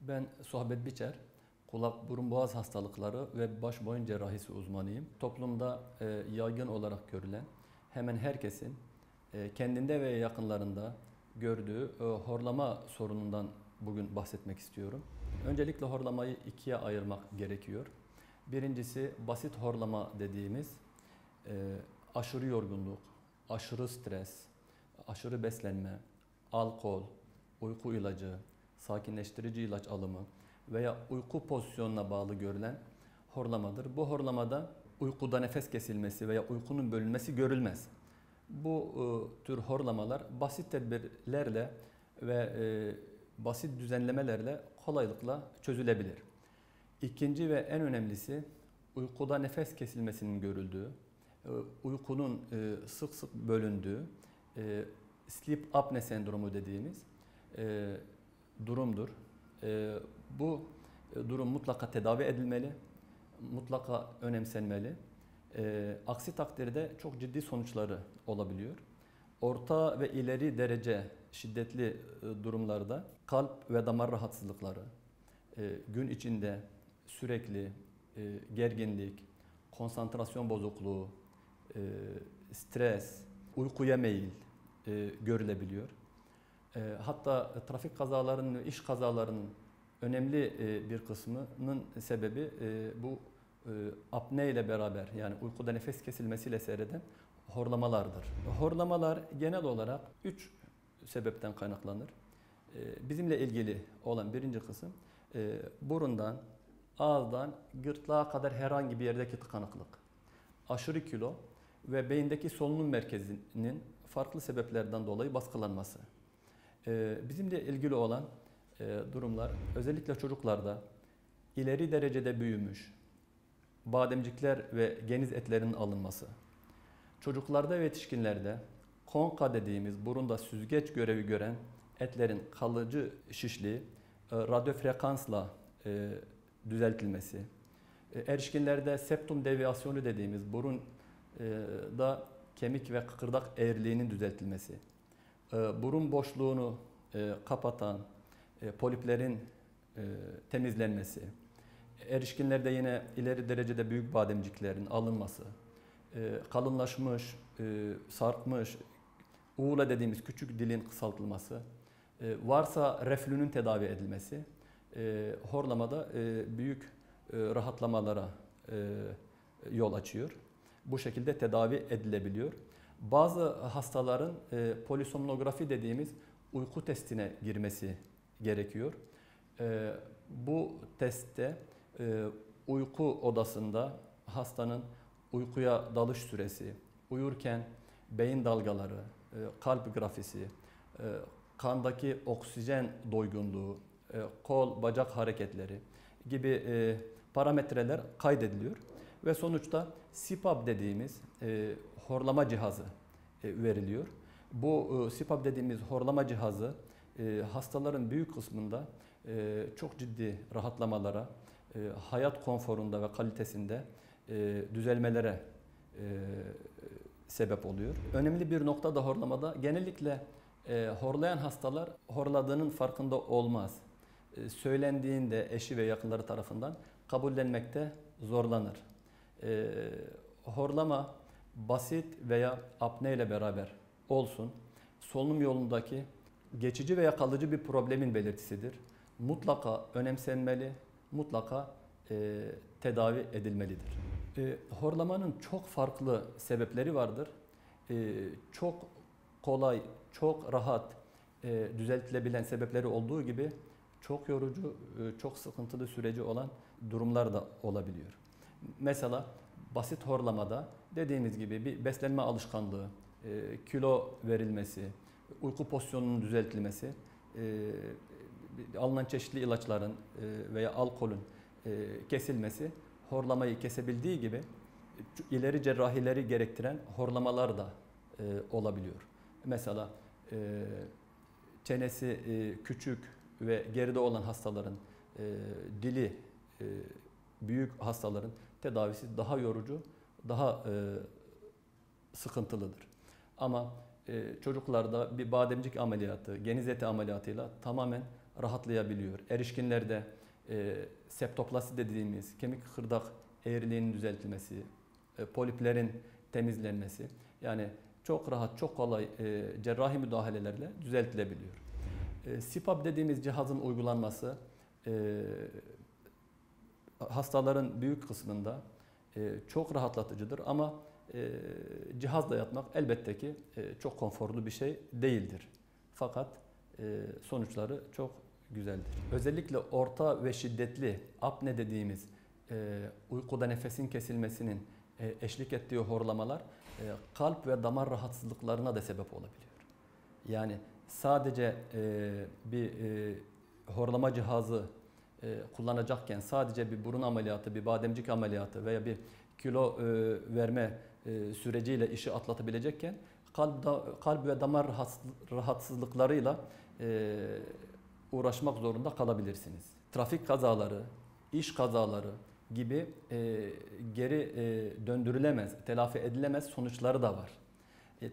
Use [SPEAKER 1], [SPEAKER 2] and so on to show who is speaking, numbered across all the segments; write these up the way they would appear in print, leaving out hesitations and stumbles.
[SPEAKER 1] Ben Sohbet Biçer, kulak, burun, boğaz hastalıkları ve baş boyun cerrahisi uzmanıyım. Toplumda yaygın olarak görülen hemen herkesin kendinde ve yakınlarında gördüğü horlama sorunundan bugün bahsetmek istiyorum. Öncelikle horlamayı ikiye ayırmak gerekiyor. Birincisi basit horlama dediğimiz aşırı yorgunluk, aşırı stres, aşırı beslenme, alkol, uyku ilacı, sakinleştirici ilaç alımı veya uyku pozisyonuna bağlı görülen horlamadır. Bu horlamada uykuda nefes kesilmesi veya uykunun bölünmesi görülmez. Bu tür horlamalar basit tedbirlerle ve basit düzenlemelerle kolaylıkla çözülebilir. İkinci ve en önemlisi uykuda nefes kesilmesinin görüldüğü, uykunun sık sık bölündüğü, sleep apne sendromu dediğimiz durumdur. Bu durum mutlaka tedavi edilmeli, mutlaka önemsenmeli. Aksi takdirde çok ciddi sonuçları olabiliyor. Orta ve ileri derece şiddetli durumlarda kalp ve damar rahatsızlıkları, gün içinde sürekli gerginlik, konsantrasyon bozukluğu, stres, uykuya meyil görülebiliyor. Hatta trafik kazalarının ve iş kazalarının önemli bir kısmının sebebi bu apne ile beraber, yani uykuda nefes kesilmesiyle seyreden horlamalardır. Horlamalar genel olarak 3 sebepten kaynaklanır. Bizimle ilgili olan birinci kısım burundan, ağızdan gırtlağa kadar herhangi bir yerdeki tıkanıklık, aşırı kilo ve beyindeki solunum merkezinin farklı sebeplerden dolayı baskılanması. Bizimle ilgili olan durumlar özellikle çocuklarda ileri derecede büyümüş bademcikler ve geniz etlerinin alınması, çocuklarda ve yetişkinlerde konka dediğimiz burunda süzgeç görevi gören etlerin kalıcı şişliği radyo frekansla düzeltilmesi, erişkinlerde septum deviasyonu dediğimiz burunda kemik ve kıkırdak eğriliğinin düzeltilmesi, burun boşluğunu kapatan poliplerin temizlenmesi, erişkinlerde yine ileri derecede büyük bademciklerin alınması, kalınlaşmış, sarkmış, uğula dediğimiz küçük dilin kısaltılması, varsa reflünün tedavi edilmesi, horlamada büyük rahatlamalara yol açıyor. Bu şekilde tedavi edilebiliyor. Bazı hastaların polisomnografi dediğimiz uyku testine girmesi gerekiyor. Bu testte uyku odasında hastanın uykuya dalış süresi, uyurken beyin dalgaları, kalp grafisi, kandaki oksijen doygunluğu, kol, bacak hareketleri gibi parametreler kaydediliyor. Ve sonuçta CPAP dediğimiz horlama cihazı veriliyor. Bu CPAP dediğimiz horlama cihazı hastaların büyük kısmında çok ciddi rahatlamalara, hayat konforunda ve kalitesinde düzelmelere sebep oluyor. Önemli bir nokta da horlamada genellikle horlayan hastalar horladığının farkında olmaz. Söylendiğinde eşi ve yakınları tarafından kabullenmekte zorlanır. Horlama basit veya apne ile beraber olsun, solunum yolundaki geçici veya kalıcı bir problemin belirtisidir. Mutlaka önemsenmeli, mutlaka tedavi edilmelidir. Horlamanın çok farklı sebepleri vardır. Çok kolay, çok rahat düzeltilebilen sebepleri olduğu gibi çok yorucu, çok sıkıntılı süreci olan durumlar da olabiliyor. Mesela basit horlamada dediğimiz gibi bir beslenme alışkanlığı, kilo verilmesi, uyku pozisyonunun düzeltilmesi, alınan çeşitli ilaçların veya alkolün kesilmesi horlamayı kesebildiği gibi ileri cerrahileri gerektiren horlamalar da olabiliyor. Mesela çenesi küçük ve geride olan hastaların, dili büyük hastaların tedavisi daha yorucu, daha sıkıntılıdır. Ama çocuklarda bir bademcik ameliyatı, geniz eti ameliyatıyla tamamen rahatlayabiliyor. Erişkinlerde septoplasi dediğimiz kemik hırdak eğriliğinin düzeltilmesi, poliplerin temizlenmesi, yani çok rahat, çok kolay cerrahi müdahalelerle düzeltilebiliyor. CPAP dediğimiz cihazın uygulanması hastaların büyük kısmında çok rahatlatıcıdır ama cihazla yatmak elbette ki çok konforlu bir şey değildir. Fakat sonuçları çok güzeldir. Özellikle orta ve şiddetli apne dediğimiz uykuda nefesin kesilmesinin eşlik ettiği horlamalar kalp ve damar rahatsızlıklarına da sebep olabiliyor. Yani sadece bir horlama cihazı kullanacakken sadece bir burun ameliyatı, bir bademcik ameliyatı veya bir kilo verme süreciyle işi atlatabilecekken kalp ve damar rahatsızlıklarıyla uğraşmak zorunda kalabilirsiniz. Trafik kazaları, iş kazaları gibi geri döndürülemez, telafi edilemez sonuçları da var.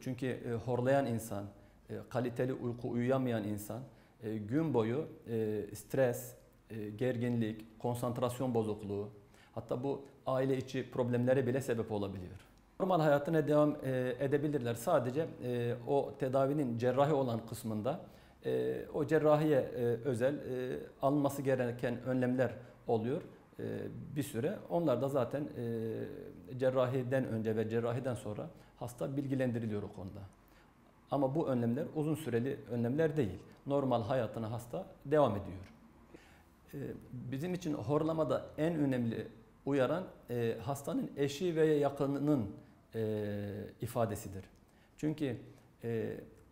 [SPEAKER 1] Çünkü horlayan insan, kaliteli uyku uyuyamayan insan gün boyu stres, gerginlik, konsantrasyon bozukluğu, hatta bu aile içi problemlere bile sebep olabiliyor. Normal hayatına devam edebilirler. Sadece o tedavinin cerrahi olan kısmında o cerrahiye özel alınması gereken önlemler oluyor bir süre. Onlar da zaten cerrahiden önce ve cerrahiden sonra hasta bilgilendiriliyor o konuda. Ama bu önlemler uzun süreli önlemler değil. Normal hayatına hasta devam ediyor. Bizim için horlamada en önemli uyaran hastanın eşi veya yakınının ifadesidir. Çünkü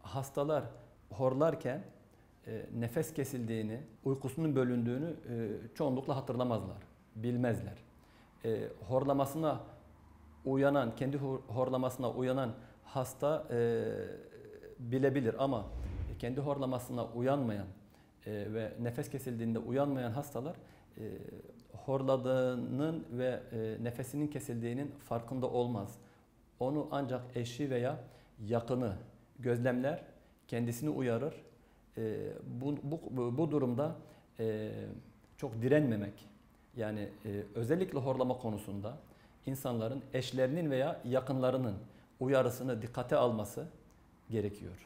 [SPEAKER 1] hastalar horlarken nefes kesildiğini, uykusunun bölündüğünü çoğunlukla hatırlamazlar, bilmezler. Horlamasına uyanan, kendi horlamasına uyanan hasta bilebilir ama kendi horlamasına uyanmayan ve nefes kesildiğinde uyanmayan hastalar horladığının ve nefesinin kesildiğinin farkında olmaz. Onu ancak eşi veya yakını gözlemler, kendisini uyarır. Bu durumda çok direnmemek, yani özellikle horlama konusunda insanların eşlerinin veya yakınlarının uyarısını dikkate alması gerekiyor.